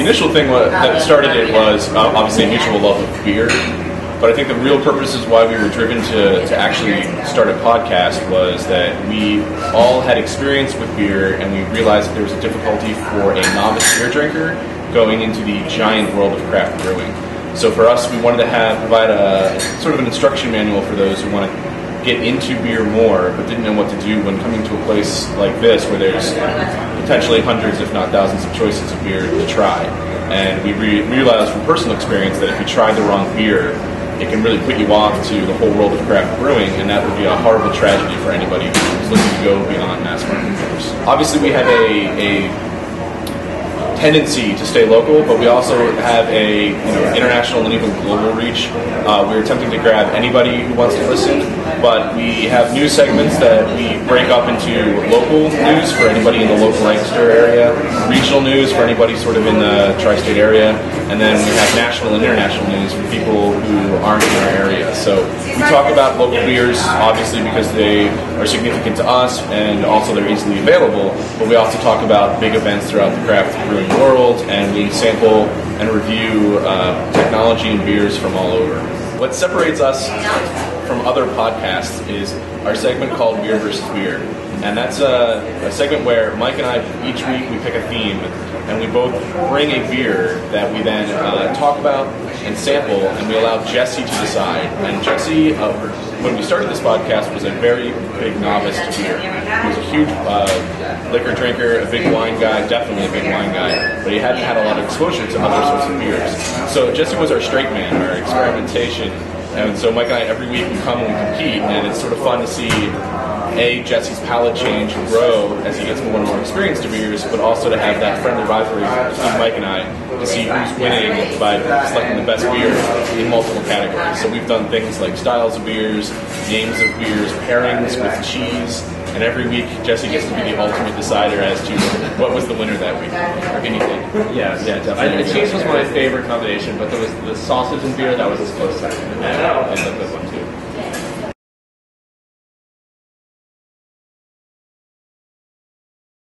initial thing that started it was obviously a mutual love of beer. But I think the real purposes why we were driven to actually start a podcast was that we all had experience with beer, and we realized that there was a difficulty for a novice beer drinker going into the giant world of craft brewing. So for us, we wanted to provide a sort of an instruction manual for those who want to get into beer more, but didn't know what to do when coming to a place like this where there's potentially hundreds, if not thousands, of choices of beer to try. And we realized from personal experience that if you tried the wrong beer, it can really put you off to the whole world of craft brewing, and that would be a horrible tragedy for anybody who's looking to go beyond mass market beers. Obviously, we have a tendency to stay local, but we also have a international and even global reach. We're attempting to grab anybody who wants to listen, but we have news segments that we break up into local news for anybody in the local Lancaster area, regional news for anybody sort of in the tri-state area, and then we have national and international news for people who aren't in our area. So we talk about local beers, obviously, because they are significant to us and also they're easily available, but we also talk about big events throughout the craft brewing world, and we sample and review technology and beers from all over. What separates us from other podcasts is our segment called Beer versus Beer. And that's a segment where Mike and I, each week, we pick a theme, and we both bring a beer that we then talk about and sample, and we allow Jesse to decide. And Jesse, when we started this podcast, was a very big novice to beer. He was a huge liquor drinker, a big wine guy, definitely a big wine guy, but he hadn't had a lot of exposure to other sorts of beers. So Jesse was our straight man, our experimentation. And so Mike and I, every week, we come and we compete, and it's sort of fun to see Jesse's palate change and grow as he gets more and more experienced to beers, but also to have that friendly rivalry between Mike and I to see who's winning by selecting the best beer in multiple categories. So we've done things like styles of beers, names of beers, pairings with cheese, and every week Jesse gets to be the ultimate decider as to what was the winner that week, or anything. Yeah, definitely. The cheese was my favorite combination, but there was the sausage and beer that was his close second.